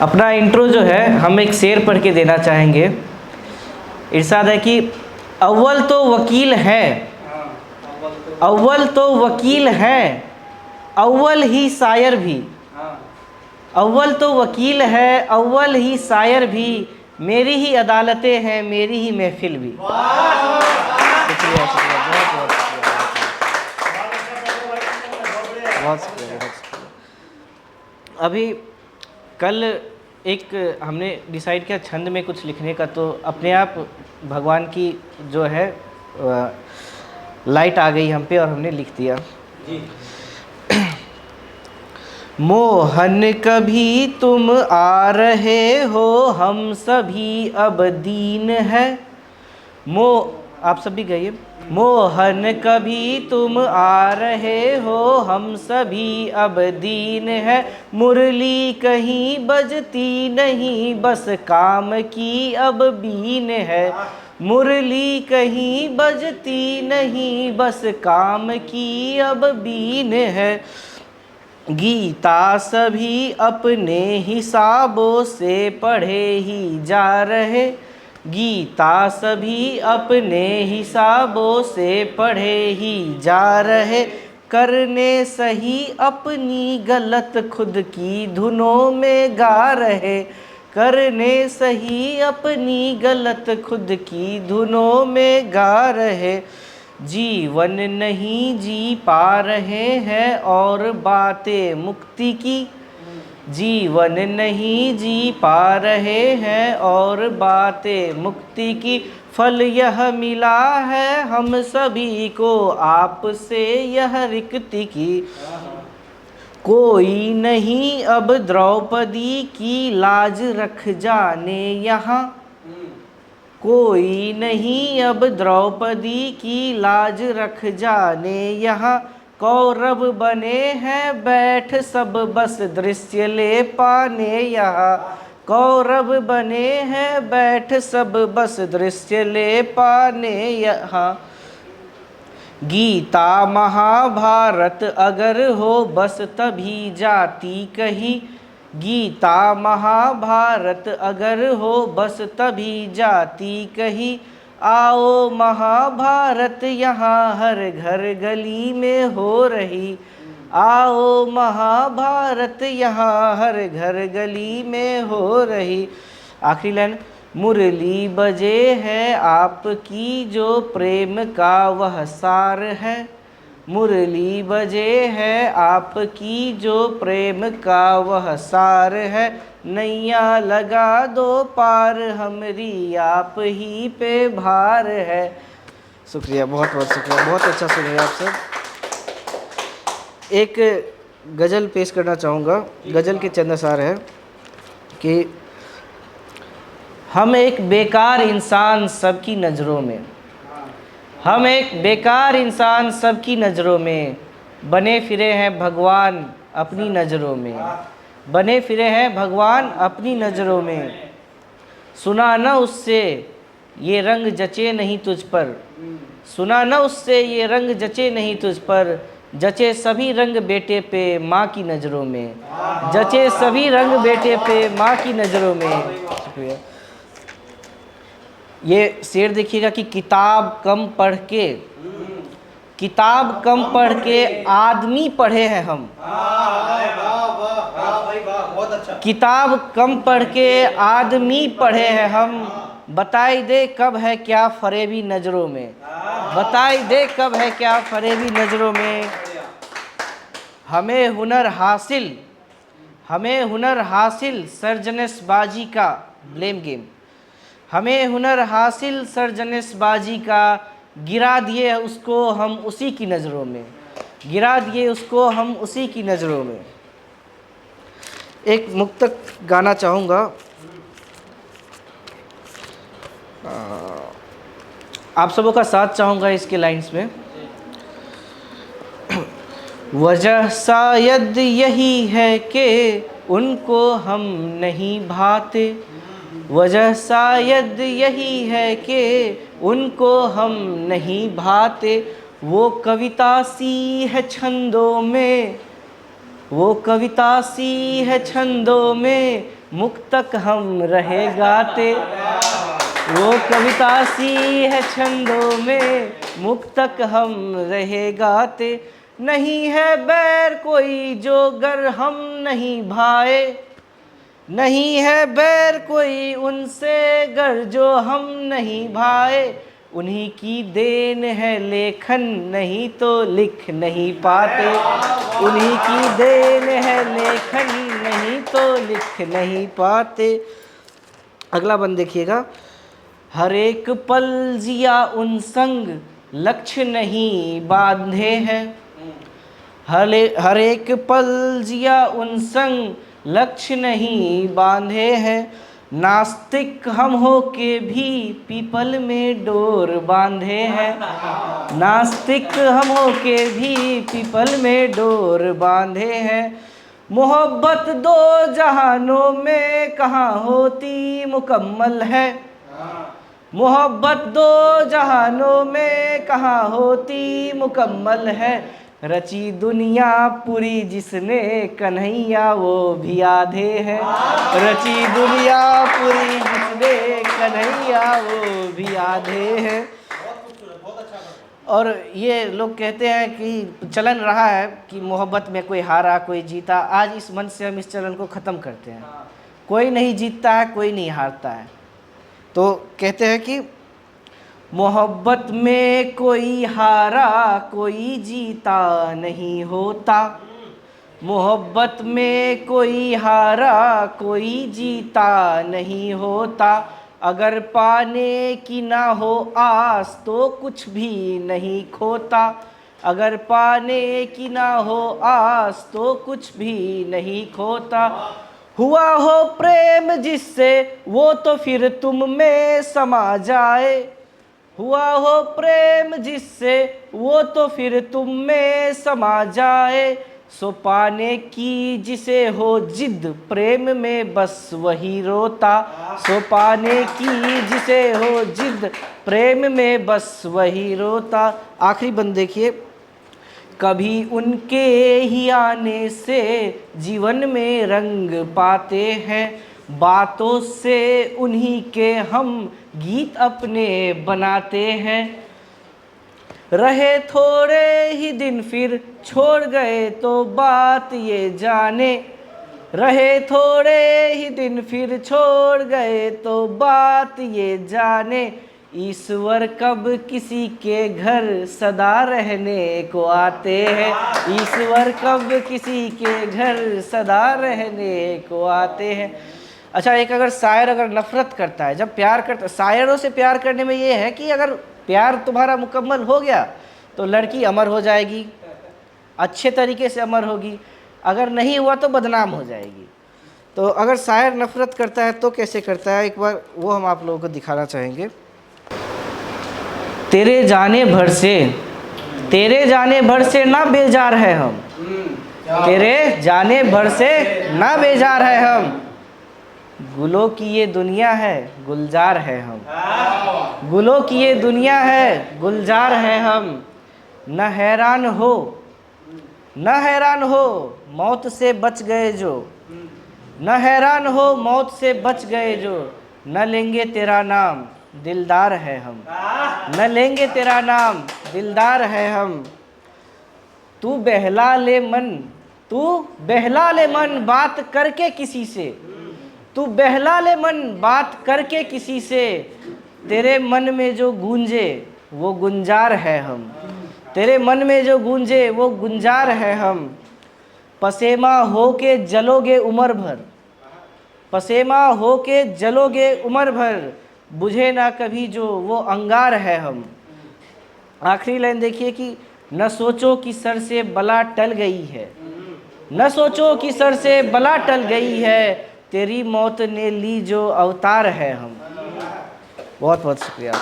अपना इंट्रो जो है हम एक शेर पढ़ के देना चाहेंगे। इरशाद है कि अव्वल तो वकील है, अव्वल तो वकील है, अव्वल ही शायर भी। अव्वल तो वकील है, अव्वल ही शायर भी, मेरी ही अदालतें हैं, मेरी ही महफिल भी। शुक्रिया शुक्रिया, बहुत बहुत शुक्रिया, बहुत शुक्रिया, बहुत शुक्रिया। अभी कल एक हमने डिसाइड किया छंद में कुछ लिखने का, तो अपने आप भगवान की जो है लाइट आ गई हम पे और हमने लिख दिया। मोहन कभी तुम आ रहे हो, हम सभी अब दीन है। आप सब भी गाइए। मोहन कभी तुम आ रहे हो, हम सभी अब दीन है। मुरली कहीं बजती नहीं, बस काम की अब बीन है। मुरली कहीं बजती नहीं, बस काम की अब बीन है। गीता सभी अपने हिसाबों से पढ़े ही जा रहे, गीता सभी अपने हिसाबों से पढ़े ही जा रहे। करने सही अपनी गलत खुद की धुनों में गा रहे, करने सही अपनी गलत खुद की धुनों में गा रहे। जीवन नहीं जी पा रहे हैं और बातें मुक्ति की, जीवन नहीं जी पा रहे हैं और बातें मुक्ति की। फल यह मिला है हम सभी को आपसे यह रिक्ति की। कोई नहीं अब द्रौपदी की लाज रख जाने यहाँ, कोई नहीं अब द्रौपदी की लाज रख जाने यहाँ। कौरव बने हैं बैठ सब बस दृश्य ले पाने यहाँ, कौरव बने हैं बैठ सब बस दृश्य ले पाने यहाँ। गीता महाभारत अगर हो बस तभी जाति कही, गीता महाभारत अगर हो बस तभी जाति कही। आओ महाभारत यहाँ हर घर गली में हो रही, आओ महाभारत यहाँ हर घर गली में हो रही। आखिरी लाइन, मुरली बजे है आपकी जो प्रेम का वह सार है, मुरली बजे है आपकी जो प्रेम का वह सार है। नैया लगा दो पार हमरी आप ही पे भार है। शुक्रिया, बहुत बहुत शुक्रिया, बहुत अच्छा सुन रहे आप सब। एक गज़ल पेश करना चाहूँगा। गज़ल के चंद अशार है कि हम एक बेकार इंसान सबकी नज़रों में, हम एक बेकार इंसान सबकी नज़रों में, बने फिरे हैं भगवान अपनी नज़रों में, बने फिरे हैं भगवान अपनी नज़रों में। सुना न उससे ये रंग जचे नहीं तुझ पर, सुना न उससे ये रंग जचे नहीं तुझ पर। जचे सभी रंग बेटे पे माँ की नज़रों में, जचे सभी रंग बेटे पे माँ की नज़रों में। शुक्रिया। ये शेर देखिएगा कि किताब कम पढ़ के, किताब कम पढ़ के आदमी पढ़े हैं हम, किताब कम पढ़ के आदमी पढ़े हैं हम। बताई दे कब है क्या फरेबी नज़रों में, बताई दे कब है क्या फरेबी नज़रों में। हमें हुनर हासिल, हमें हुनर हासिल सर्जनसबाजी का ब्लेम गेम, हमें हुनर हासिल सर्जनसबाजी का। गिरा दिए उसको हम उसी की नज़रों में, गिरा दिए उसको हम उसी की नज़रों में। एक मुक्तक गाना चाहूँगा। आप सबों का साथ चाहूँगा इसके लाइंस में। वजह शायद यही है कि उनको हम नहीं भाते, वजह शायद यही है कि उनको हम नहीं भाते। वो कविता सी है छंदों में, वो कविता सी है छंदों में, मुक्तक हम रहे गाते। वो कविता सी है छंदों में, मुक्तक हम रहे गाते। नहीं है बैर कोई जो गर हम नहीं भाए, नहीं है बैर कोई उनसे गर जो हम नहीं भाए। उन्हीं की देन है लेखन, नहीं तो लिख नहीं पाते। उन्हीं की देन है लेखन, नहीं तो लिख नहीं पाते। अगला बंद देखिएगा। हर एक पल जिया उन संग, लक्ष्य नहीं बांधे हैं। हर एक पल जिया उन संग, लक्ष्य नहीं बांधे हैं। नास्तिक हम हो के भी पीपल में डोर बांधे हैं। नास्तिक हम हो के भी पीपल में डोर बांधे हैं। मोहब्बत दो जहानों में कहाँ होती मुकम्मल है। मोहब्बत दो जहानों में कहाँ होती मुकम्मल है। रची दुनिया पूरी जिसने कन्हैया वो भी आधे है। रची दुनिया पूरी जिसने कन्हैया वो भी आधे है। और ये लोग कहते हैं कि चलन रहा है कि मोहब्बत में कोई हारा कोई जीता। आज इस मन से हम इस चलन को ख़त्म करते हैं। कोई नहीं जीतता है, कोई नहीं हारता है। तो कहते हैं कि मोहब्बत में कोई हारा कोई जीता नहीं होता। मोहब्बत में कोई हारा कोई जीता नहीं होता। अगर पाने की ना हो आस तो कुछ भी नहीं खोता। अगर पाने की ना हो आस तो कुछ भी नहीं खोता। हुआ हो प्रेम जिससे वो तो फिर तुम में समा जाए। हुआ हो प्रेम जिससे वो तो फिर तुम में समा जाए। सो पाने की जिसे हो जिद प्रेम में बस वही रोता। सो पाने की जिसे हो जिद प्रेम में बस वही रोता। आखिरी बंद देखिए। कभी उनके ही आने से जीवन में रंग पाते हैं। बातों से उन्हीं के हम गीत अपने बनाते हैं। रहे थोड़े ही दिन फिर छोड़ गए तो बात ये जाने। रहे थोड़े ही दिन फिर छोड़ गए तो बात ये जाने। ईश्वर कब किसी के घर सदा रहने को आते हैं। ईश्वर कब किसी के घर सदा रहने को आते हैं। अच्छा, एक अगर शायर अगर नफ़रत करता है, जब प्यार करता, शायरों से प्यार करने में ये है कि अगर प्यार तुम्हारा मुकम्मल हो गया तो लड़की अमर हो जाएगी, अच्छे तरीके से अमर होगी। अगर नहीं हुआ तो बदनाम हो जाएगी। तो अगर शायर नफ़रत करता है तो कैसे करता है, एक बार वो हम आप लोगों को दिखाना चाहेंगे। तेरे जाने भर से ना बेजार है हम। तेरे जाने भर से ना बेजार है हम। गुलों की ये दुनिया है गुलजार है हम। गुलों की ये दुनिया है गुलजार है हम। न हैरान हो मौत से बच गए जो। न हैरान हो मौत से बच गए जो। न लेंगे तेरा नाम दिलदार है हम। न लेंगे तेरा नाम दिलदार है हम। तू बहला ले मन बात करके किसी से। तू बहला ले मन बात करके किसी से। तेरे मन में जो गूंजे वो गुंजार है हम। तेरे मन में जो गूंजे वो गुंजार है हम। पसेमा हो के जलोगे उम्र भर। पसेमा हो के जलोगे उम्र भर। बुझे ना कभी जो वो अंगार है हम। आखिरी लाइन देखिए कि न सोचो कि सर से बला टल गई है। न सोचो कि सर से बला टल गई है। तेरी मौत ने ली जो अवतार है हम। बहुत बहुत शुक्रिया।